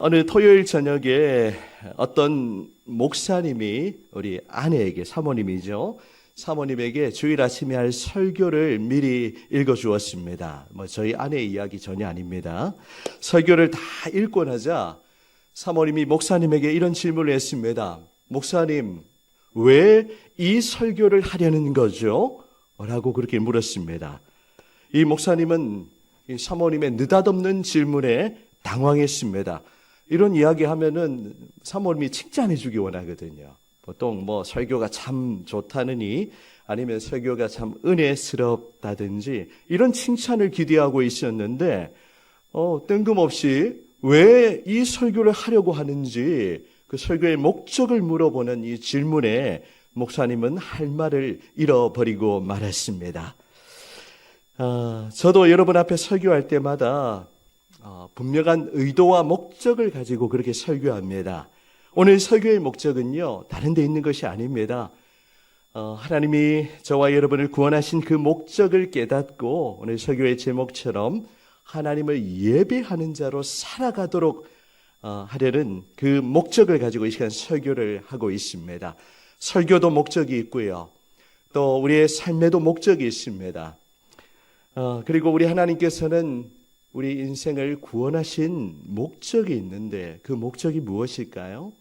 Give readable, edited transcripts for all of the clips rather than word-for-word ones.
어느 토요일 저녁에 어떤 목사님이 우리 아내에게, 사모님이죠. 사모님에게 주일 아침에 할 설교를 미리 읽어주었습니다. 저희 아내의 이야기 전혀 아닙니다. 설교를 다 읽고 나자 사모님이 목사님에게 이런 질문을 했습니다. 목사님, 왜 이 설교를 하려는 거죠? 라고 그렇게 물었습니다. 이 목사님은 이 사모님의 느닷없는 질문에 당황했습니다. 이런 이야기 하면은 사모님이 칭찬해 주기 원하거든요. 보통 설교가 참 좋다느니 아니면 설교가 참 은혜스럽다든지 이런 칭찬을 기대하고 있었는데 뜬금없이 왜 이 설교를 하려고 하는지 그 설교의 목적을 물어보는 이 질문에 목사님은 할 말을 잃어버리고 말았습니다. 저도 여러분 앞에 설교할 때마다 분명한 의도와 목적을 가지고 그렇게 설교합니다. 오늘 설교의 목적은요, 다른 데 있는 것이 아닙니다. 하나님이 저와 여러분을 구원하신 그 목적을 깨닫고 오늘 설교의 제목처럼 하나님을 예배하는 자로 살아가도록 하려는 그 목적을 가지고 이 시간 설교를 하고 있습니다. 설교도 목적이 있고요. 또 우리의 삶에도 목적이 있습니다. 그리고 우리 하나님께서는 우리 인생을 구원하신 목적이 있는데 그 목적이 무엇일까요?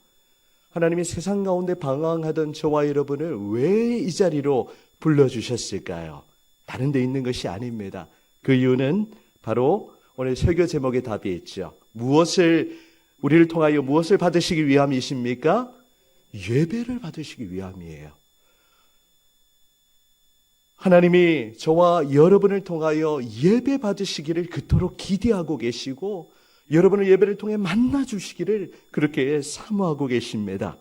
하나님이 세상 가운데 방황하던 저와 여러분을 왜 이 자리로 불러주셨을까요? 다른 데 있는 것이 아닙니다. 그 이유는 바로 오늘 설교 제목의 답이 있죠. 우리를 통하여 무엇을 받으시기 위함이십니까? 예배를 받으시기 위함이에요. 하나님이 저와 여러분을 통하여 예배 받으시기를 그토록 기대하고 계시고 여러분을 예배를 통해 만나주시기를 그렇게 사모하고 계십니다.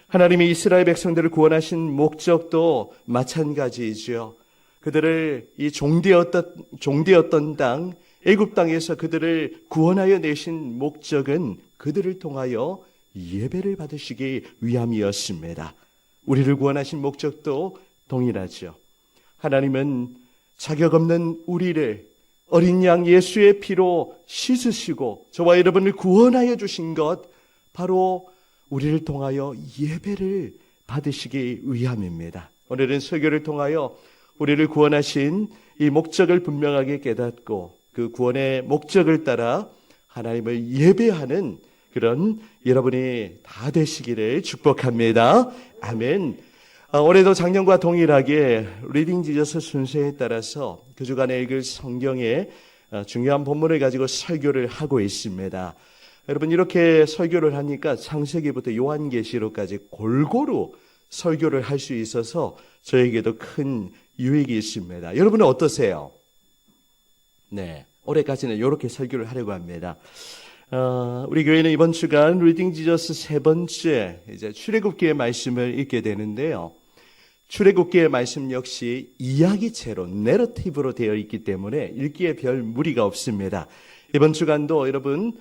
하나님이 이스라엘 백성들을 구원하신 목적도 마찬가지이죠. 그들을 이 종되었던 땅, 애굽 땅에서 그들을 구원하여 내신 목적은 그들을 통하여 예배를 받으시기 위함이었습니다. 우리를 구원하신 목적도 동일하죠. 하나님은 자격 없는 우리를 어린 양 예수의 피로 씻으시고 저와 여러분을 구원하여 주신 것, 바로 우리를 통하여 예배를 받으시기 위함입니다. 오늘은 설교를 통하여 우리를 구원하신 이 목적을 분명하게 깨닫고 그 구원의 목적을 따라 하나님을 예배하는 그런 여러분이 다 되시기를 축복합니다. 아멘. 올해도 작년과 동일하게 리딩 지저스 순서에 따라서 그 주간에 읽을 성경의 중요한 본문을 가지고 설교를 하고 있습니다. 여러분, 이렇게 설교를 하니까 창세기부터 요한계시록까지 골고루 설교를 할 수 있어서 저에게도 큰 유익이 있습니다. 여러분은 어떠세요? 네, 올해까지는 이렇게 설교를 하려고 합니다. 우리 교회는 이번 주간 리딩 지저스 세 번째 이제 출애굽기의 말씀을 읽게 되는데요. 출애굽기의 말씀 역시 이야기체로, 내러티브로 되어 있기 때문에 읽기에 별 무리가 없습니다. 이번 주간도 여러분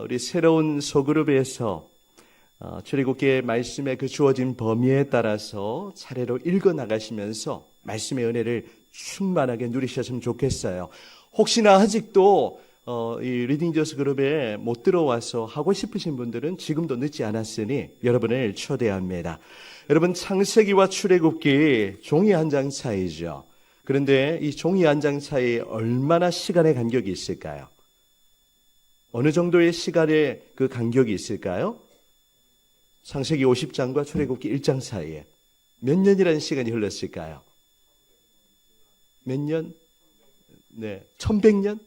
우리 새로운 소그룹에서 출애굽기의 말씀에 그 주어진 범위에 따라서 차례로 읽어 나가시면서 말씀의 은혜를 충만하게 누리셨으면 좋겠어요. 혹시나 아직도 이 리딩 지저스 그룹에 못 들어와서 하고 싶으신 분들은 지금도 늦지 않았으니 여러분을 초대합니다. 여러분, 창세기와 출애굽기 종이 한 장 차이죠. 그런데 이 종이 한 장 차이에 얼마나 시간의 간격이 있을까요? 어느 정도의 시간의 그 간격이 있을까요? 창세기 50장과 출애굽기 1장 사이에 몇 년이라는 시간이 흘렀을까요? 몇 년? 네, 1100년?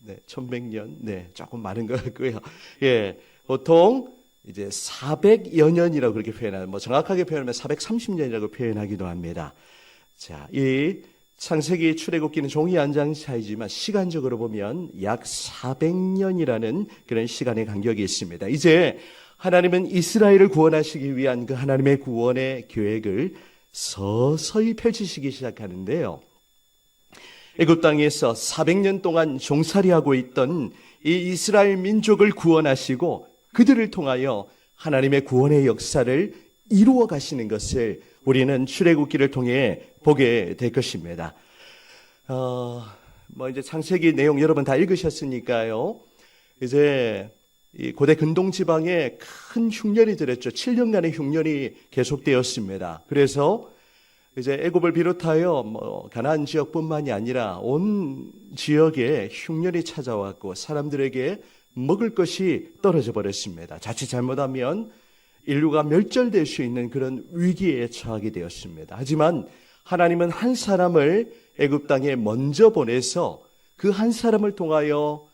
네, 1100년. 네, 조금 많은 것 같고요. 예, 보통 이제 400여 년이라고 그렇게 표현하는, 정확하게 표현하면 430년이라고 표현하기도 합니다. 자, 이 창세기 출애굽기는 종이 한 장 차이지만 시간적으로 보면 약 400년이라는 그런 시간의 간격이 있습니다. 이제 하나님은 이스라엘을 구원하시기 위한 그 하나님의 구원의 계획을 서서히 펼치시기 시작하는데요. 애굽 땅에서 400년 동안 종살이하고 있던 이 이스라엘 민족을 구원하시고 그들을 통하여 하나님의 구원의 역사를 이루어 가시는 것을 우리는 출애굽기를 통해 보게 될 것입니다. 이제 창세기 내용 여러분 다 읽으셨으니까요. 이제 이 고대 근동 지방에 큰 흉년이 들었죠. 7년간의 흉년이 계속되었습니다. 그래서 이제 애굽을 비롯하여 가나안 지역뿐만이 아니라 온 지역에 흉년이 찾아왔고 사람들에게 먹을 것이 떨어져 버렸습니다. 자칫 잘못하면 인류가 멸절될 수 있는 그런 위기에 처하게 되었습니다. 하지만 하나님은 한 사람을 애굽 땅에 먼저 보내서 그 한 사람을 통하여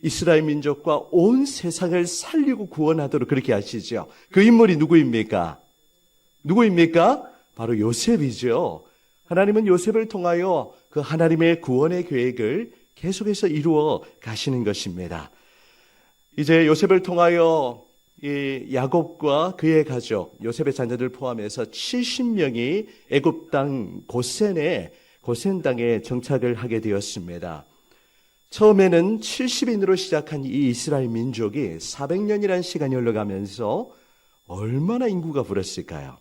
이스라엘 민족과 온 세상을 살리고 구원하도록 그렇게 하시죠. 그 인물이 누구입니까? 바로 요셉이죠. 하나님은 요셉을 통하여 그 하나님의 구원의 계획을 계속해서 이루어 가시는 것입니다. 이제 요셉을 통하여 이 야곱과 그의 가족, 요셉의 자녀들 포함해서 70명이 애굽 땅 고센 땅에 정착을 하게 되었습니다. 처음에는 70인으로 시작한 이 이스라엘 민족이 400년이라는 시간이 흘러가면서 얼마나 인구가 불었을까요?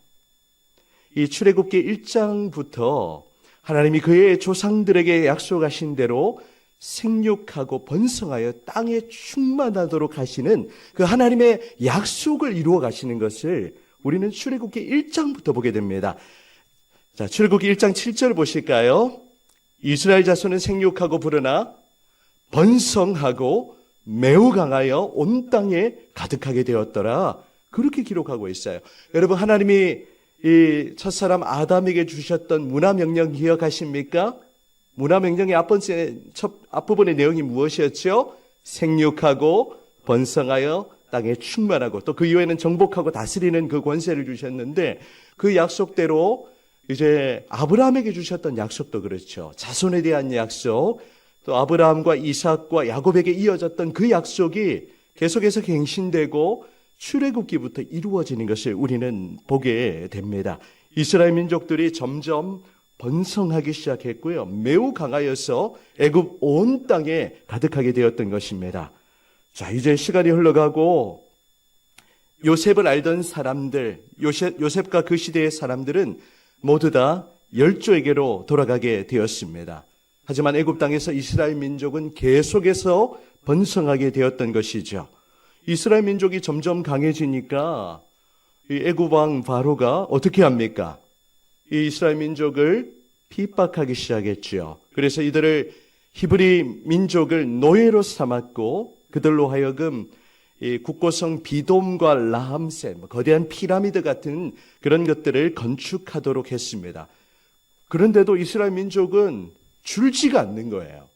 이 출애굽기 1장부터 하나님이 그의 조상들에게 약속하신 대로 생육하고 번성하여 땅에 충만하도록 하시는 그 하나님의 약속을 이루어 가시는 것을 우리는 출애굽기 1장부터 보게 됩니다. 자, 출애굽기 1장 7절 보실까요? 이스라엘 자손은 생육하고 불어나 번성하고 매우 강하여 온 땅에 가득하게 되었더라. 그렇게 기록하고 있어요. 여러분, 하나님이 이 첫사람 아담에게 주셨던 문화명령 기억하십니까? 문화명령의 앞부분의 내용이 무엇이었죠? 생육하고 번성하여 땅에 충만하고 또 그 이후에는 정복하고 다스리는 그 권세를 주셨는데 그 약속대로 이제 아브라함에게 주셨던 약속도 그렇죠. 자손에 대한 약속, 또 아브라함과 이삭과 야곱에게 이어졌던 그 약속이 계속해서 갱신되고 출애굽기부터 이루어지는 것을 우리는 보게 됩니다. 이스라엘 민족들이 점점 번성하기 시작했고요. 매우 강하여서 애굽 온 땅에 가득하게 되었던 것입니다. 자, 이제 시간이 흘러가고 요셉을 알던 사람들, 요셉과 그 시대의 사람들은 모두 다 열조에게로 돌아가게 되었습니다. 하지만 애굽 땅에서 이스라엘 민족은 계속해서 번성하게 되었던 것이죠. 이스라엘 민족이 점점 강해지니까 이 애굽 왕 바로가 어떻게 합니까? 이 이스라엘 민족을 핍박하기 시작했죠. 그래서 이들을 히브리 민족을 노예로 삼았고 그들로 하여금 이 국고성 비돔과 라함셋, 거대한 피라미드 같은 그런 것들을 건축하도록 했습니다. 그런데도 이스라엘 민족은 줄지가 않는 거예요.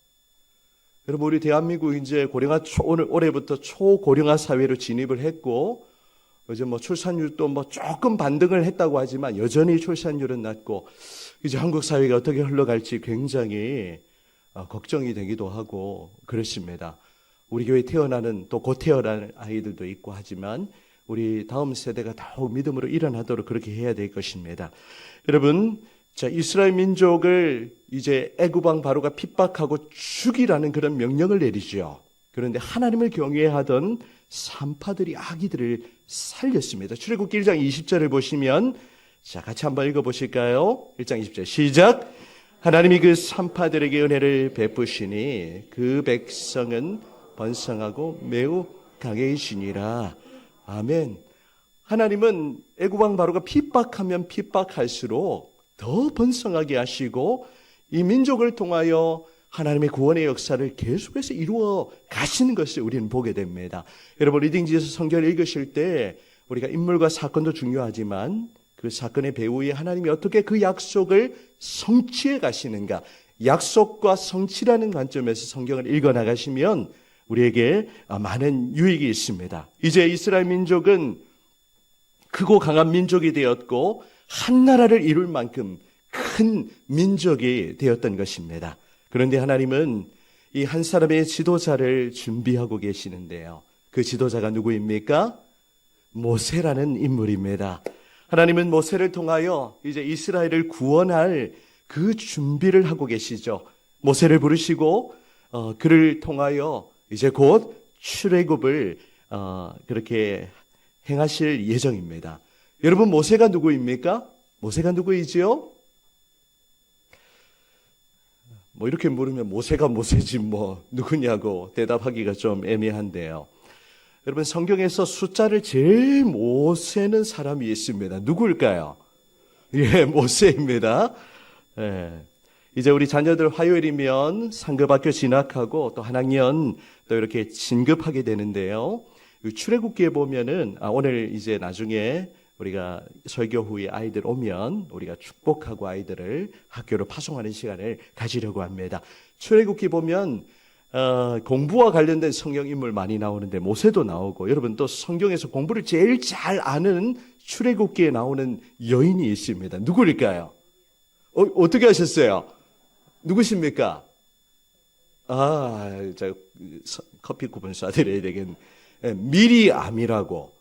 여러분, 우리 대한민국 이제 올해부터 초고령화 사회로 진입을 했고, 이제 출산율도 조금 반등을 했다고 하지만 여전히 출산율은 낮고, 이제 한국 사회가 어떻게 흘러갈지 굉장히 걱정이 되기도 하고 그렇습니다. 우리 교회 태어나는 또 곧 태어날 아이들도 있고 하지만 우리 다음 세대가 더욱 믿음으로 일어나도록 그렇게 해야 될 것입니다. 여러분, 자, 이스라엘 민족을 이제 애굽 왕 바로가 핍박하고 죽이라는 그런 명령을 내리죠. 그런데 하나님을 경외하던 산파들이 아기들을 살렸습니다. 출애굽기 1장 20절을 보시면, 자, 같이 한번 읽어보실까요? 1장 20절 시작. 하나님이 그 산파들에게 은혜를 베푸시니 그 백성은 번성하고 매우 강해지니라. 아멘. 하나님은 애굽 왕 바로가 핍박하면 핍박할수록 더 번성하게 하시고 이 민족을 통하여 하나님의 구원의 역사를 계속해서 이루어 가시는 것을 우리는 보게 됩니다. 여러분, 리딩지에서 성경을 읽으실 때 우리가 인물과 사건도 중요하지만 그 사건의 배후에 하나님이 어떻게 그 약속을 성취해 가시는가, 약속과 성취라는 관점에서 성경을 읽어 나가시면 우리에게 많은 유익이 있습니다. 이제 이스라엘 민족은 크고 강한 민족이 되었고 한 나라를 이룰 만큼 큰 민족이 되었던 것입니다. 그런데 하나님은 이 한 사람의 지도자를 준비하고 계시는데요. 그 지도자가 누구입니까? 모세라는 인물입니다. 하나님은 모세를 통하여 이제 이스라엘을 구원할 그 준비를 하고 계시죠. 모세를 부르시고 그를 통하여 이제 곧 출애굽을 그렇게 행하실 예정입니다. 여러분, 모세가 누구입니까? 모세가 누구이지요? 이렇게 물으면 모세가 모세지 누구냐고 대답하기가 좀 애매한데요. 여러분, 성경에서 숫자를 제일 못 세는 사람이 있습니다. 누구일까요? 예, 모세입니다. 예. 이제 우리 자녀들 화요일이면 상급학교 진학하고 또 한 학년 또 이렇게 진급하게 되는데요. 출애굽기에 보면은 오늘 이제 나중에 우리가 설교 후에 아이들 오면 우리가 축복하고 아이들을 학교로 파송하는 시간을 가지려고 합니다. 출애굽기 보면 공부와 관련된 성경 인물 많이 나오는데 모세도 나오고, 여러분 또 성경에서 공부를 제일 잘 아는 출애굽기에 나오는 여인이 있습니다. 누구일까요? 어떻게 하셨어요? 누구십니까? 저 커피 쿠폰 쏴드려야 되겠네. 미리암이라고.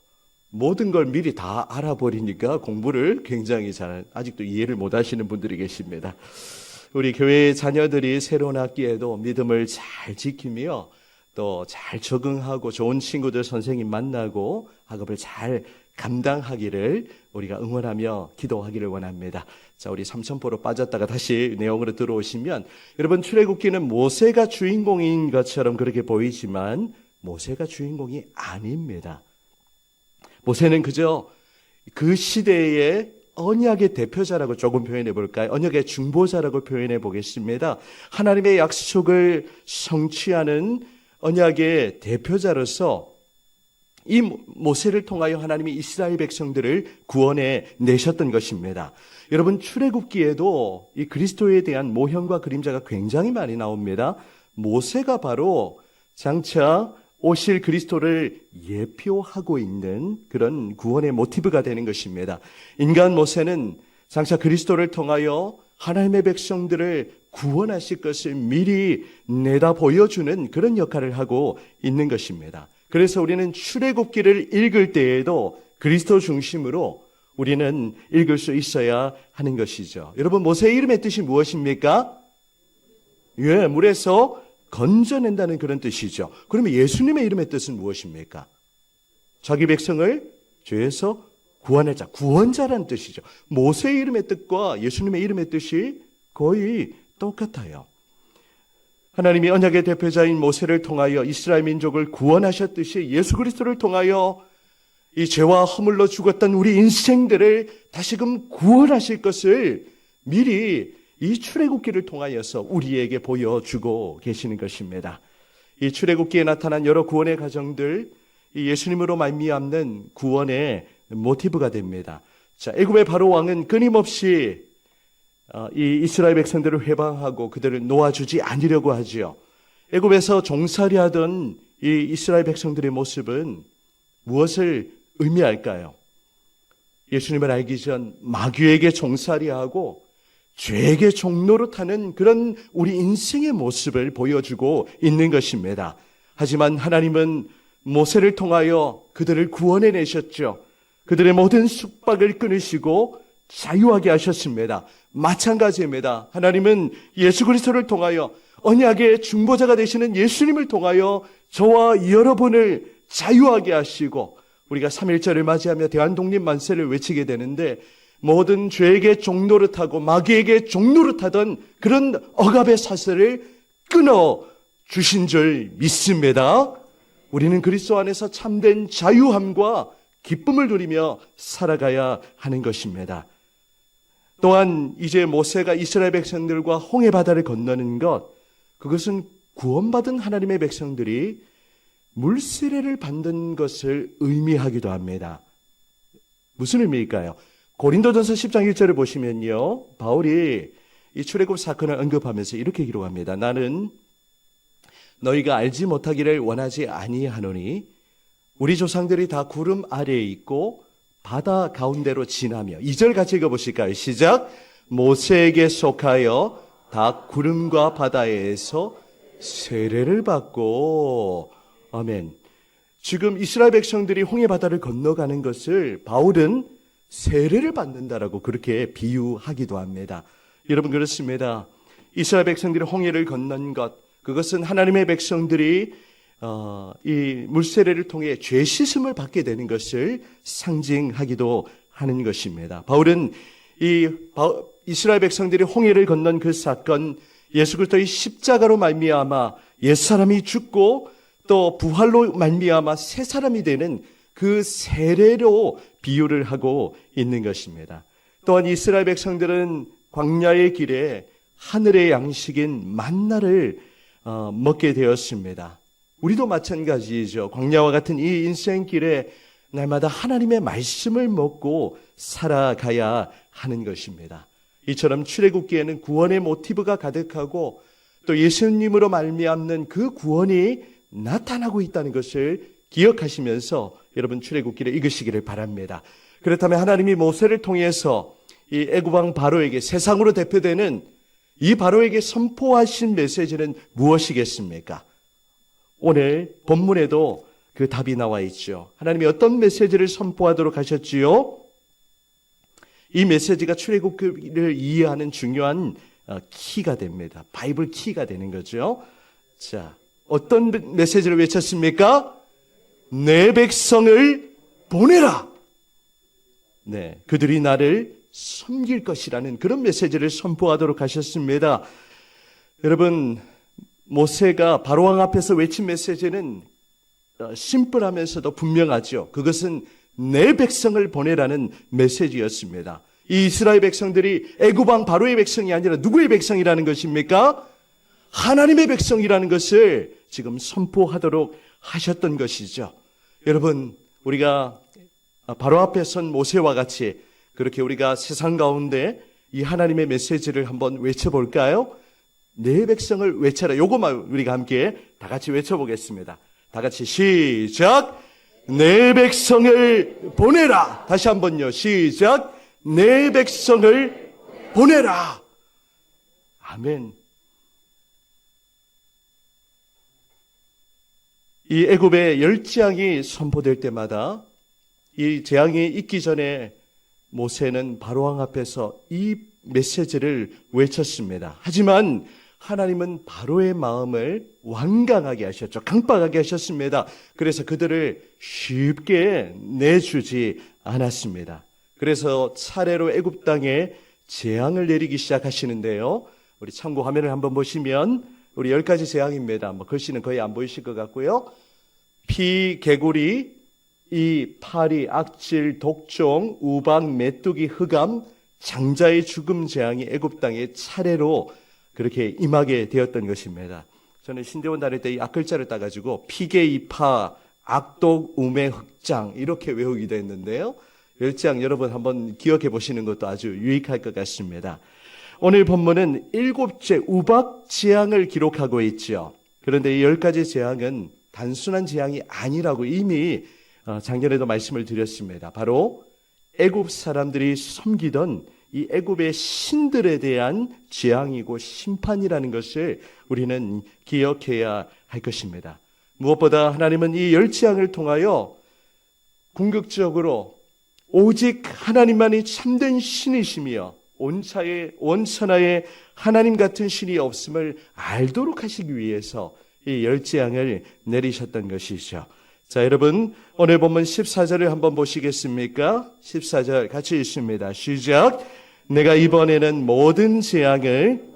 모든 걸 미리 다 알아버리니까 공부를 굉장히 잘, 아직도 이해를 못 하시는 분들이 계십니다. 우리 교회 자녀들이 새로운 학기에도 믿음을 잘 지키며 또 잘 적응하고 좋은 친구들, 선생님 만나고 학업을 잘 감당하기를 우리가 응원하며 기도하기를 원합니다. 자, 우리 삼천포로 빠졌다가 다시 내용으로 들어오시면, 여러분 출애굽기는 모세가 주인공인 것처럼 그렇게 보이지만 모세가 주인공이 아닙니다. 모세는 그저 그 시대의 언약의 대표자라고 조금 표현해 볼까요? 언약의 중보자라고 표현해 보겠습니다. 하나님의 약속을 성취하는 언약의 대표자로서 이 모세를 통하여 하나님이 이스라엘 백성들을 구원해 내셨던 것입니다. 여러분 출애굽기에도 이 그리스도에 대한 모형과 그림자가 굉장히 많이 나옵니다. 모세가 바로 장차 오실 그리스도를 예표하고 있는 그런 구원의 모티브가 되는 것입니다. 인간 모세는 장차 그리스도를 통하여 하나님의 백성들을 구원하실 것을 미리 내다 보여주는 그런 역할을 하고 있는 것입니다. 그래서 우리는 출애굽기를 읽을 때에도 그리스도 중심으로 우리는 읽을 수 있어야 하는 것이죠. 여러분, 모세의 이름의 뜻이 무엇입니까? 예, 물에서 건져낸다는 그런 뜻이죠. 그러면 예수님의 이름의 뜻은 무엇입니까? 자기 백성을 죄에서 구원할 자, 구원자라는 뜻이죠. 모세의 이름의 뜻과 예수님의 이름의 뜻이 거의 똑같아요. 하나님이 언약의 대표자인 모세를 통하여 이스라엘 민족을 구원하셨듯이 예수 그리스도를 통하여 이 죄와 허물로 죽었던 우리 인생들을 다시금 구원하실 것을 미리 이 출애굽기를 통하여서 우리에게 보여주고 계시는 것입니다. 이 출애굽기에 나타난 여러 구원의 과정들, 이 예수님으로 말미암는 구원의 모티브가 됩니다. 자, 애굽의 바로 왕은 끊임없이 이 이스라엘 백성들을 회방하고 그들을 놓아주지 않으려고 하지요. 애굽에서 종살이 하던 이 이스라엘 백성들의 모습은 무엇을 의미할까요? 예수님을 알기 전 마귀에게 종살이하고 죄에게 종노릇하는 그런 우리 인생의 모습을 보여주고 있는 것입니다. 하지만 하나님은 모세를 통하여 그들을 구원해 내셨죠. 그들의 모든 숙박을 끊으시고 자유하게 하셨습니다. 마찬가지입니다. 하나님은 예수 그리스도를 통하여 언약의 중보자가 되시는 예수님을 통하여 저와 여러분을 자유하게 하시고, 우리가 3.1절을 맞이하며 대한독립 만세를 외치게 되는데, 모든 죄에게 종노릇하고 마귀에게 종노릇하던 그런 억압의 사슬을 끊어 주신 줄 믿습니다. 우리는 그리스도 안에서 참된 자유함과 기쁨을 누리며 살아가야 하는 것입니다. 또한 이제 모세가 이스라엘 백성들과 홍해 바다를 건너는 것, 그것은 구원받은 하나님의 백성들이 물세례를 받는 것을 의미하기도 합니다. 무슨 의미일까요? 고린도전서 10장 1절을 보시면요, 바울이 이 출애굽 사건을 언급하면서 이렇게 기록합니다. 나는 너희가 알지 못하기를 원하지 아니하노니 우리 조상들이 다 구름 아래에 있고 바다 가운데로 지나며, 2절 같이 읽어보실까요? 시작. 모세에게 속하여 다 구름과 바다에서 세례를 받고. 아멘. 지금 이스라엘 백성들이 홍해 바다를 건너가는 것을 바울은 세례를 받는다라고 그렇게 비유하기도 합니다. 여러분, 그렇습니다. 이스라엘 백성들이 홍해를 건넌 것, 그것은 하나님의 백성들이 이 물세례를 통해 죄 씻음을 받게 되는 것을 상징하기도 하는 것입니다. 바울은 이스라엘 백성들이 홍해를 건넌 그 사건, 예수 그리스도의 십자가로 말미암아 옛사람이 죽고 또 부활로 말미암아 새 사람이 되는 그 세례로 비유를 하고 있는 것입니다. 또한 이스라엘 백성들은 광야의 길에 하늘의 양식인 만나를 먹게 되었습니다. 우리도 마찬가지이죠. 광야와 같은 이 인생길에 날마다 하나님의 말씀을 먹고 살아가야 하는 것입니다. 이처럼 출애굽기에는 구원의 모티브가 가득하고 또 예수님으로 말미암는 그 구원이 나타나고 있다는 것을 기억하시면서 여러분 출애굽기를 읽으시기를 바랍니다. 그렇다면 하나님이 모세를 통해서 이 애굽 왕 바로에게 세상으로 대표되는 이 바로에게 선포하신 메시지는 무엇이겠습니까? 오늘 본문에도 그 답이 나와 있죠. 하나님이 어떤 메시지를 선포하도록 하셨지요? 이 메시지가 출애굽기를 이해하는 중요한 키가 됩니다. 바이블 키가 되는 거죠. 자, 어떤 메시지를 외쳤습니까? 내 백성을 보내라. 네, 그들이 나를 섬길 것이라는 그런 메시지를 선포하도록 하셨습니다. 여러분, 모세가 바로왕 앞에서 외친 메시지는 심플하면서도 분명하죠. 그것은 내 백성을 보내라는 메시지였습니다. 이 이스라엘 백성들이 애굽 왕 바로의 백성이 아니라 누구의 백성이라는 것입니까? 하나님의 백성이라는 것을 지금 선포하도록 하셨던 것이죠. 여러분, 우리가 바로 앞에 선 모세와 같이 그렇게 우리가 세상 가운데 이 하나님의 메시지를 한번 외쳐볼까요? 내 백성을 외쳐라. 요거만 우리가 함께 다 같이 외쳐보겠습니다. 다 같이 시작. 내 백성을 보내라. 다시 한번요. 시작. 내 백성을 보내라. 아멘. 이 애굽의 10재앙이 선포될 때마다 이 재앙이 있기 전에 모세는 바로왕 앞에서 이 메시지를 외쳤습니다. 하지만 하나님은 바로의 마음을 완강하게 하셨죠. 강박하게 하셨습니다. 그래서 그들을 쉽게 내주지 않았습니다. 그래서 차례로 애굽 땅에 재앙을 내리기 시작하시는데요. 우리 참고 화면을 한번 보시면 우리 10가지 재앙입니다. 글씨는 거의 안 보이실 것 같고요. 피, 개구리, 이 파리, 악질, 독종, 우박, 메뚜기, 흑암, 장자의 죽음 재앙이 애굽 땅에 차례로 그렇게 임하게 되었던 것입니다. 저는 신대원 다닐 때 이 앞글자를 따가지고 피계, 이파, 악독, 우매, 흑장 이렇게 외우기도 했는데요. 10재앙 여러분 한번 기억해 보시는 것도 아주 유익할 것 같습니다. 오늘 본문은 7째 우박 재앙을 기록하고 있죠. 그런데 이 10가지 재앙은 단순한 재앙이 아니라고 이미 작년에도 말씀을 드렸습니다. 바로 애굽 사람들이 섬기던 이 애굽의 신들에 대한 재앙이고 심판이라는 것을 우리는 기억해야 할 것입니다. 무엇보다 하나님은 이 10재앙을 통하여 궁극적으로 오직 하나님만이 참된 신이시며 온천하에 하나님 같은 신이 없음을 알도록 하시기 위해서 이 10재앙을 내리셨던 것이죠. 자, 여러분 오늘 본문 14절을 한번 보시겠습니까? 14절 같이 읽습니다. 시작. 내가 이번에는 모든 재앙을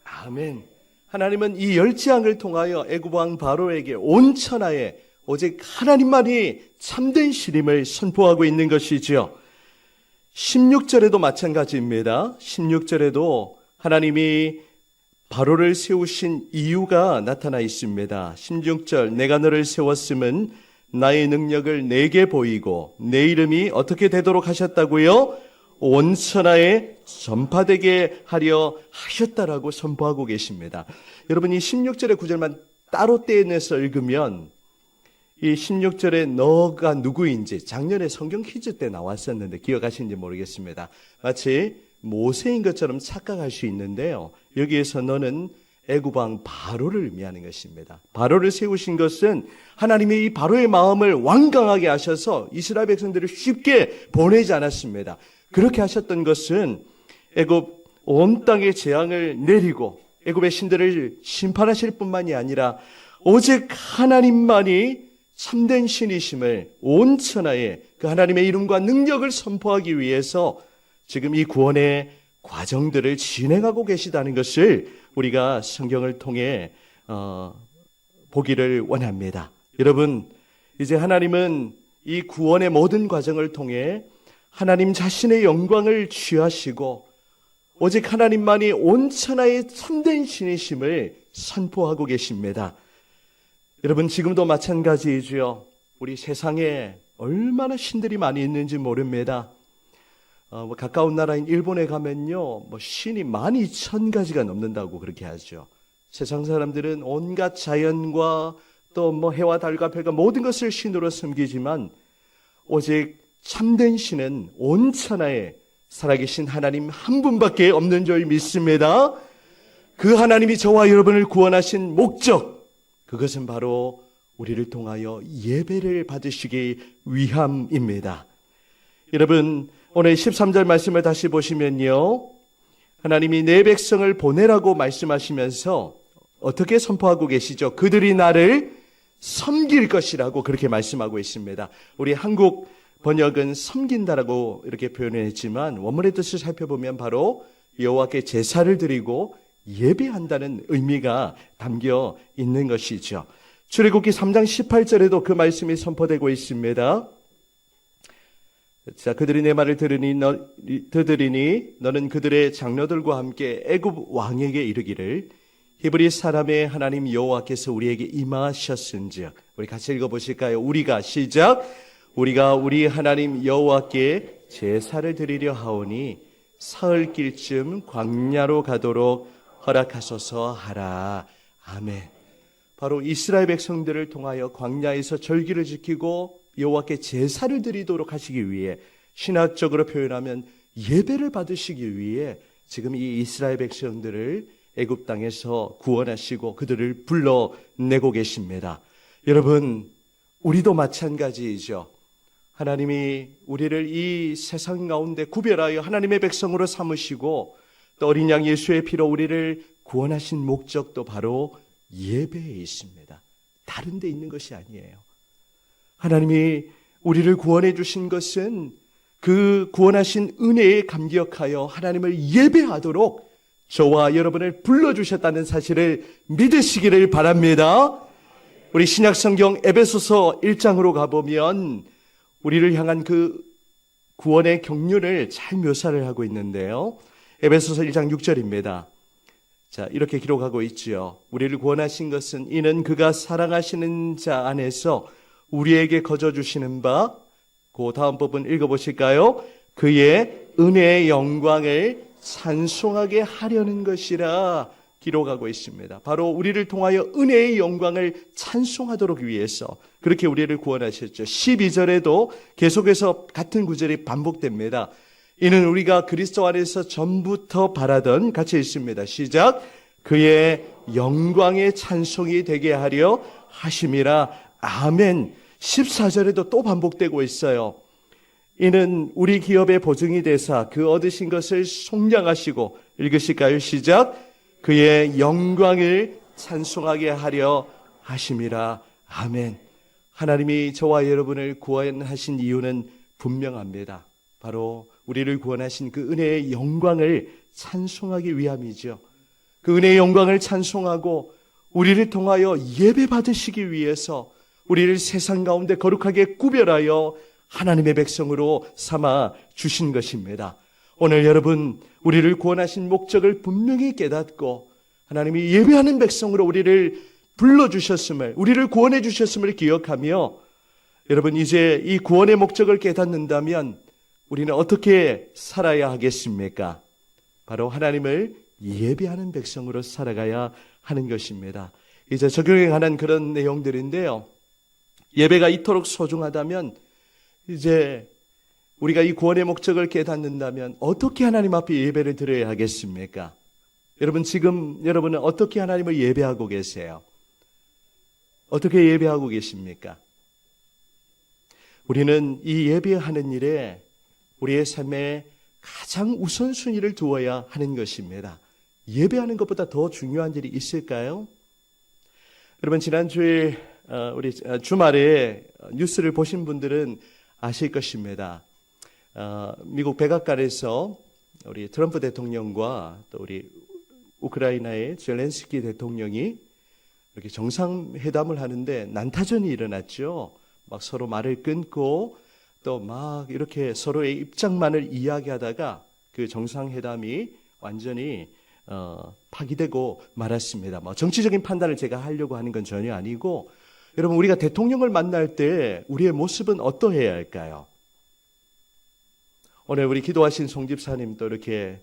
아멘. 하나님은 이 10재앙을 통하여 애굽 왕 바로에게 온 천하에 오직 하나님만이 참된 신임을 선포하고 있는 것이지요. 16절에도 마찬가지입니다. 16절에도 하나님이 바로를 세우신 이유가 나타나 있습니다. 16절 내가 너를 세웠음은 나의 능력을 내게 보이고 내 이름이 어떻게 되도록 하셨다고요? 온 천하에 전파되게 하려 하셨다라고 선포하고 계십니다. 여러분 이 16절의 구절만 따로 떼내서 읽으면 이 16절에 너가 누구인지 작년에 성경 퀴즈 때 나왔었는데 기억하시는지 모르겠습니다. 마치 모세인 것처럼 착각할 수 있는데요. 여기에서 너는 애굽 왕 바로를 의미하는 것입니다. 바로를 세우신 것은 하나님이 이 바로의 마음을 완강하게 하셔서 이스라엘 백성들을 쉽게 보내지 않았습니다. 그렇게 하셨던 것은 애굽 온 땅에 재앙을 내리고 애굽의 신들을 심판하실 뿐만이 아니라 오직 하나님만이 참된 신이심을 온 천하에 그 하나님의 이름과 능력을 선포하기 위해서 지금 이 구원의 과정들을 진행하고 계시다는 것을 우리가 성경을 통해 보기를 원합니다. 여러분, 이제 하나님은 이 구원의 모든 과정을 통해 하나님 자신의 영광을 취하시고 오직 하나님만이 온 천하의 참된 신이심을 선포하고 계십니다. 여러분, 지금도 마찬가지이죠. 우리 세상에 얼마나 신들이 많이 있는지 모릅니다. 가까운 나라인 일본에 가면요, 신이 12,000가지가 넘는다고 그렇게 하죠. 세상 사람들은 온갖 자연과 또 해와 달과 별과 모든 것을 신으로 섬기지만 오직 참된 신은 온 천하에 살아계신 하나님 한 분밖에 없는 줄 믿습니다. 그 하나님이 저와 여러분을 구원하신 목적, 그것은 바로 우리를 통하여 예배를 받으시기 위함입니다. 여러분, 오늘 13절 말씀을 다시 보시면요, 하나님이 내 백성을 보내라고 말씀하시면서 어떻게 선포하고 계시죠? 그들이 나를 섬길 것이라고 그렇게 말씀하고 있습니다. 우리 한국 번역은 섬긴다라고 이렇게 표현을 했지만 원문의 뜻을 살펴보면 바로 여호와께 제사를 드리고 예배한다는 의미가 담겨 있는 것이죠. 출애굽기 3장 18절에도 그 말씀이 선포되고 있습니다. 자, 그들이 내 말을 들으리니 너는 그들의 장로들과 함께 애굽 왕에게 이르기를 히브리 사람의 하나님 여호와께서 우리에게 임하셨은즉. 우리 같이 읽어보실까요? 우리가 시작. 우리가 우리 하나님 여호와께 제사를 드리려 하오니 사흘길쯤 광야로 가도록 허락하소서 하라. 아멘. 바로 이스라엘 백성들을 통하여 광야에서 절기를 지키고 여호와께 제사를 드리도록 하시기 위해, 신학적으로 표현하면 예배를 받으시기 위해 지금 이 이스라엘 백성들을 애굽 땅에서 구원하시고 그들을 불러내고 계십니다. 여러분, 우리도 마찬가지이죠. 하나님이 우리를 이 세상 가운데 구별하여 하나님의 백성으로 삼으시고 또 어린 양 예수의 피로 우리를 구원하신 목적도 바로 예배에 있습니다. 다른 데 있는 것이 아니에요. 하나님이 우리를 구원해 주신 것은 그 구원하신 은혜에 감격하여 하나님을 예배하도록 저와 여러분을 불러주셨다는 사실을 믿으시기를 바랍니다. 우리 신약성경 에베소서 1장으로 가보면 우리를 향한 그 구원의 경륜을 잘 묘사를 하고 있는데요. 에베소서 1장 6절입니다. 자, 이렇게 기록하고 있지요. 우리를 구원하신 것은 이는 그가 사랑하시는 자 안에서 우리에게 거저 주시는 바, 그 다음 부분 읽어보실까요? 그의 은혜의 영광을 찬송하게 하려는 것이라 기록하고 있습니다. 바로 우리를 통하여 은혜의 영광을 찬송하도록 위해서 그렇게 우리를 구원하셨죠. 12절에도 계속해서 같은 구절이 반복됩니다. 이는 우리가 그리스도 안에서 전부터 바라던, 같이 읽습니다. 시작. 그의 영광의 찬송이 되게 하려 하심이라. 아멘. 14절에도 또 반복되고 있어요. 이는 우리 기업의 보증이 되사 그 얻으신 것을 속량하시고, 읽으실까요? 시작. 그의 영광을 찬송하게 하려 하심이라. 아멘. 하나님이 저와 여러분을 구원하신 이유는 분명합니다. 바로 우리를 구원하신 그 은혜의 영광을 찬송하기 위함이죠. 그 은혜의 영광을 찬송하고 우리를 통하여 예배 받으시기 위해서 우리를 세상 가운데 거룩하게 구별하여 하나님의 백성으로 삼아 주신 것입니다. 오늘 여러분, 우리를 구원하신 목적을 분명히 깨닫고 하나님이 예배하는 백성으로 우리를 불러주셨음을, 우리를 구원해 주셨음을 기억하며, 여러분 이제 이 구원의 목적을 깨닫는다면 우리는 어떻게 살아야 하겠습니까? 바로 하나님을 예배하는 백성으로 살아가야 하는 것입니다. 이제 적용에 관한 그런 내용들인데요. 예배가 이토록 소중하다면 이제 우리가 이 구원의 목적을 깨닫는다면 어떻게 하나님 앞에 예배를 드려야 하겠습니까? 여러분, 지금 여러분은 어떻게 하나님을 예배하고 계세요? 어떻게 예배하고 계십니까? 우리는 이 예배하는 일에 우리의 삶에 가장 우선순위를 두어야 하는 것입니다. 예배하는 것보다 더 중요한 일이 있을까요? 여러분, 지난주에 우리 주말에 뉴스를 보신 분들은 아실 것입니다. 미국 백악관에서 우리 트럼프 대통령과 또 우리 우크라이나의 젤렌스키 대통령이 이렇게 정상회담을 하는데 난타전이 일어났죠. 막 서로 말을 끊고 또 막 이렇게 서로의 입장만을 이야기하다가 그 정상회담이 완전히 파기되고 말았습니다. 뭐 정치적인 판단을 제가 하려고 하는 건 전혀 아니고, 여러분, 우리가 대통령을 만날 때 우리의 모습은 어떠해야 할까요? 오늘 우리 기도하신 송 집사님 또 이렇게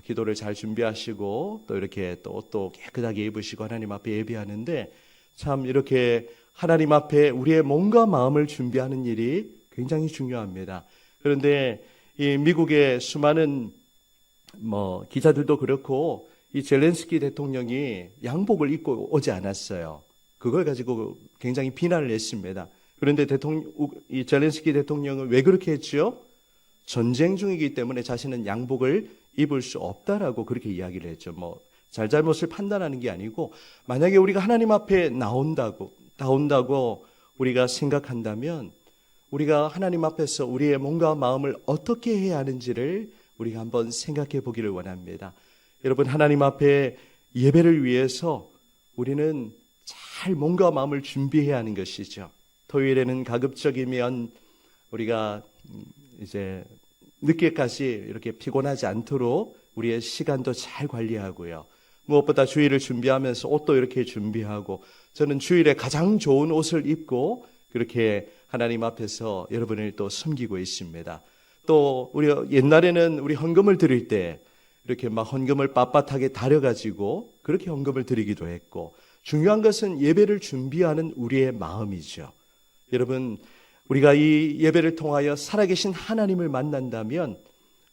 기도를 잘 준비하시고 또 이렇게 또 옷도 깨끗하게 입으시고 하나님 앞에 예배하는데, 참 이렇게 하나님 앞에 우리의 몸과 마음을 준비하는 일이 굉장히 중요합니다. 그런데 이 미국의 수많은 기자들도 그렇고 이 젤렌스키 대통령이 양복을 입고 오지 않았어요. 그걸 가지고 굉장히 비난을 했습니다. 그런데 이 젤렌스키 대통령은 왜 그렇게 했죠? 전쟁 중이기 때문에 자신은 양복을 입을 수 없다라고 그렇게 이야기를 했죠. 잘잘못을 판단하는 게 아니고, 만약에 우리가 하나님 앞에 나온다고 우리가 생각한다면 우리가 하나님 앞에서 우리의 몸과 마음을 어떻게 해야 하는지를 우리가 한번 생각해 보기를 원합니다. 여러분, 하나님 앞에 예배를 위해서 우리는 잘 몸과 마음을 준비해야 하는 것이죠. 토요일에는 가급적이면 우리가 이제 늦게까지 이렇게 피곤하지 않도록 우리의 시간도 잘 관리하고요. 무엇보다 주일을 준비하면서 옷도 이렇게 준비하고, 저는 주일에 가장 좋은 옷을 입고 그렇게 하나님 앞에서 여러분을 또 섬기고 있습니다. 또 우리가 옛날에는 우리 헌금을 드릴 때 이렇게 막 헌금을 빳빳하게 다려가지고 그렇게 헌금을 드리기도 했고, 중요한 것은 예배를 준비하는 우리의 마음이죠. 여러분, 우리가 이 예배를 통하여 살아계신 하나님을 만난다면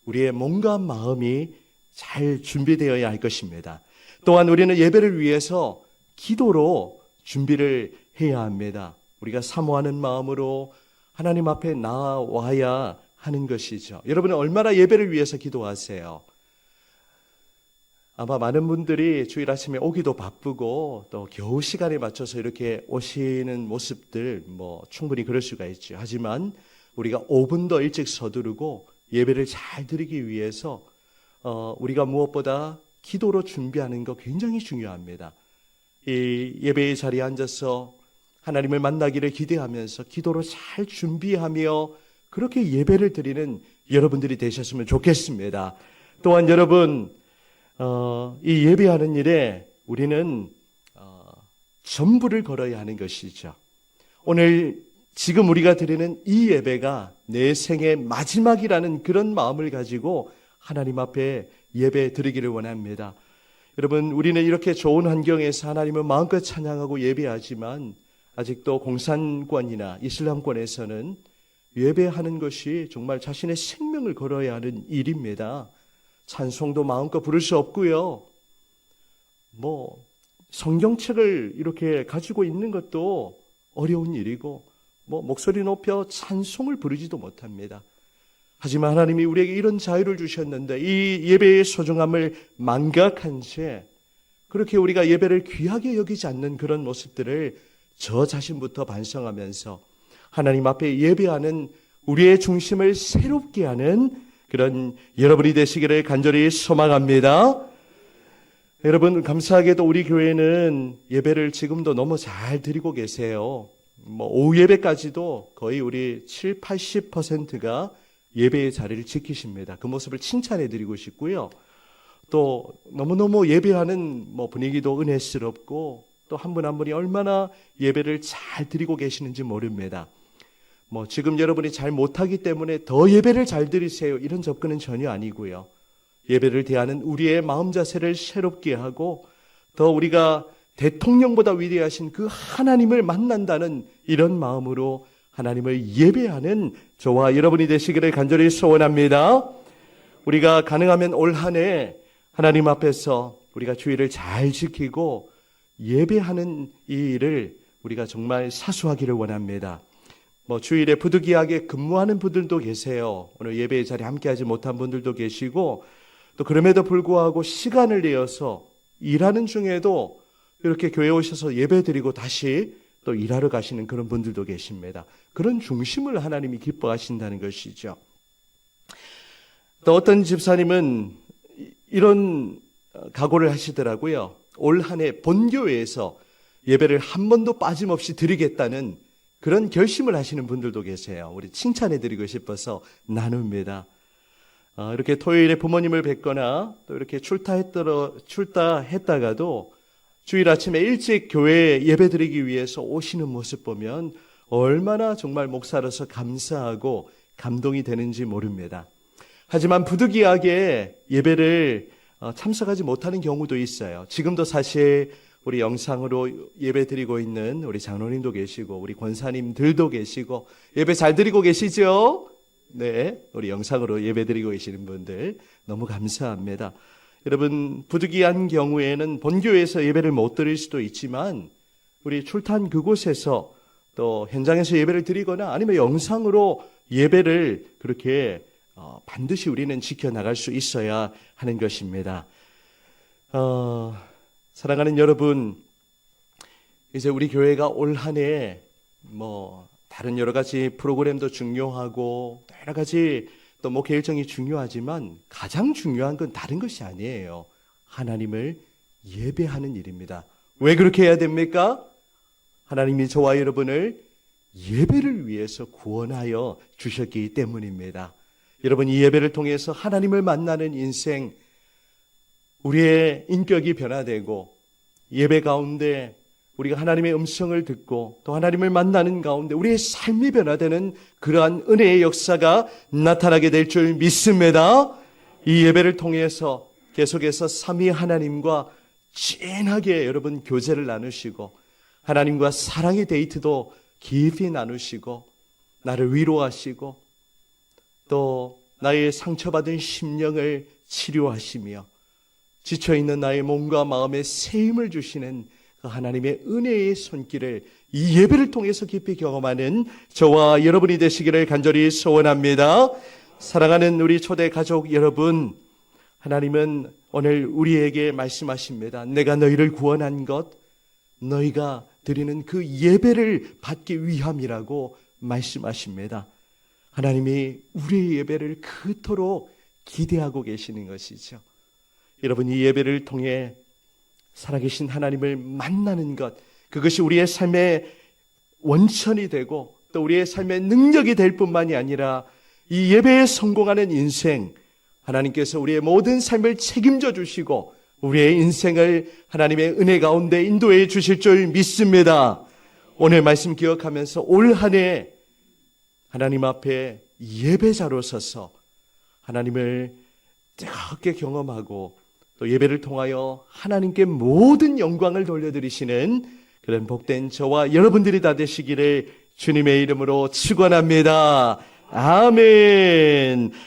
우리의 몸과 마음이 잘 준비되어야 할 것입니다. 또한 우리는 예배를 위해서 기도로 준비를 해야 합니다. 우리가 사모하는 마음으로 하나님 앞에 나와야 하는 것이죠. 여러분은 얼마나 예배를 위해서 기도하세요? 아마 많은 분들이 주일 아침에 오기도 바쁘고 또 겨우 시간에 맞춰서 이렇게 오시는 모습들 충분히 그럴 수가 있죠. 하지만 우리가 5분 더 일찍 서두르고 예배를 잘 드리기 위해서 우리가 무엇보다 기도로 준비하는 거 굉장히 중요합니다. 이 예배의 자리에 앉아서 하나님을 만나기를 기대하면서 기도로 잘 준비하며 그렇게 예배를 드리는 여러분들이 되셨으면 좋겠습니다. 또한 여러분, 이 예배하는 일에 우리는 전부를 걸어야 하는 것이죠. 오늘 지금 우리가 드리는 이 예배가 내 생의 마지막이라는 그런 마음을 가지고 하나님 앞에 예배 드리기를 원합니다. 여러분, 우리는 이렇게 좋은 환경에서 하나님을 마음껏 찬양하고 예배하지만 아직도 공산권이나 이슬람권에서는 예배하는 것이 정말 자신의 생명을 걸어야 하는 일입니다. 찬송도 마음껏 부를 수 없고요. 성경책을 이렇게 가지고 있는 것도 어려운 일이고, 목소리 높여 찬송을 부르지도 못합니다. 하지만 하나님이 우리에게 이런 자유를 주셨는데 이 예배의 소중함을 망각한 채 그렇게 우리가 예배를 귀하게 여기지 않는 그런 모습들을 저 자신부터 반성하면서 하나님 앞에 예배하는 우리의 중심을 새롭게 하는 그런 여러분이 되시기를 간절히 소망합니다. 여러분, 감사하게도 우리 교회는 예배를 지금도 너무 잘 드리고 계세요. 오후 예배까지도 거의 우리 7, 80%가 예배의 자리를 지키십니다. 그 모습을 칭찬해 드리고 싶고요. 또 너무너무 예배하는 분위기도 은혜스럽고 또 한 분 한 분이 얼마나 예배를 잘 드리고 계시는지 모릅니다. 지금 여러분이 잘 못하기 때문에 더 예배를 잘 드리세요, 이런 접근은 전혀 아니고요. 예배를 대하는 우리의 마음 자세를 새롭게 하고 더 우리가 대통령보다 위대하신 그 하나님을 만난다는 이런 마음으로 하나님을 예배하는 저와 여러분이 되시기를 간절히 소원합니다. 우리가 가능하면 올 한 해 하나님 앞에서 우리가 주일을 잘 지키고 예배하는 이 일을 우리가 정말 사수하기를 원합니다. 주일에 부득이하게 근무하는 분들도 계세요. 오늘 예배의 자리에 함께하지 못한 분들도 계시고, 또 그럼에도 불구하고 시간을 내어서 일하는 중에도 이렇게 교회에 오셔서 예배 드리고 다시 또 일하러 가시는 그런 분들도 계십니다. 그런 중심을 하나님이 기뻐하신다는 것이죠. 또 어떤 집사님은 이런 각오를 하시더라고요. 올 한 해 본교회에서 예배를 한 번도 빠짐없이 드리겠다는 그런 결심을 하시는 분들도 계세요. 우리 칭찬해드리고 싶어서 나눕니다. 이렇게 토요일에 부모님을 뵙거나 또 이렇게 출타했다가도 주일 아침에 일찍 교회에 예배드리기 위해서 오시는 모습 보면 얼마나 정말 목사로서 감사하고 감동이 되는지 모릅니다. 하지만 부득이하게 예배를 참석하지 못하는 경우도 있어요. 지금도 사실 우리 영상으로 예배드리고 있는 우리 장로님도 계시고 우리 권사님들도 계시고 예배 잘 드리고 계시죠? 네, 우리 영상으로 예배드리고 계시는 분들 너무 감사합니다. 여러분, 부득이한 경우에는 본교회에서 예배를 못 드릴 수도 있지만 우리 출탄 그곳에서 또 현장에서 예배를 드리거나 아니면 영상으로 예배를 그렇게 반드시 우리는 지켜나갈 수 있어야 하는 것입니다. 사랑하는 여러분, 이제 우리 교회가 올 한 해 다른 여러 가지 프로그램도 중요하고 여러 가지 또 목회 일정이 중요하지만 가장 중요한 건 다른 것이 아니에요. 하나님을 예배하는 일입니다. 왜 그렇게 해야 됩니까? 하나님이 저와 여러분을 예배를 위해서 구원하여 주셨기 때문입니다. 여러분, 이 예배를 통해서 하나님을 만나는 인생, 우리의 인격이 변화되고 예배 가운데 우리가 하나님의 음성을 듣고 또 하나님을 만나는 가운데 우리의 삶이 변화되는 그러한 은혜의 역사가 나타나게 될 줄 믿습니다. 이 예배를 통해서 계속해서 삼위 하나님과 진하게 여러분 교제를 나누시고 하나님과 사랑의 데이트도 깊이 나누시고 나를 위로하시고 또 나의 상처받은 심령을 치료하시며 지쳐있는 나의 몸과 마음에 새 힘을 주시는 그 하나님의 은혜의 손길을 이 예배를 통해서 깊이 경험하는 저와 여러분이 되시기를 간절히 소원합니다. 사랑하는 우리 초대 가족 여러분, 하나님은 오늘 우리에게 말씀하십니다. 내가 너희를 구원한 것, 너희가 드리는 그 예배를 받기 위함이라고 말씀하십니다. 하나님이 우리의 예배를 그토록 기대하고 계시는 것이죠. 여러분, 이 예배를 통해 살아계신 하나님을 만나는 것, 그것이 우리의 삶의 원천이 되고 또 우리의 삶의 능력이 될 뿐만이 아니라 이 예배에 성공하는 인생, 하나님께서 우리의 모든 삶을 책임져 주시고 우리의 인생을 하나님의 은혜 가운데 인도해 주실 줄 믿습니다. 오늘 말씀 기억하면서 올 한 해 하나님 앞에 예배자로 서서 하나님을 뜨겁게 경험하고 또 예배를 통하여 하나님께 모든 영광을 돌려드리시는 그런 복된 저와 여러분들이 다 되시기를 주님의 이름으로 축원합니다. 아멘.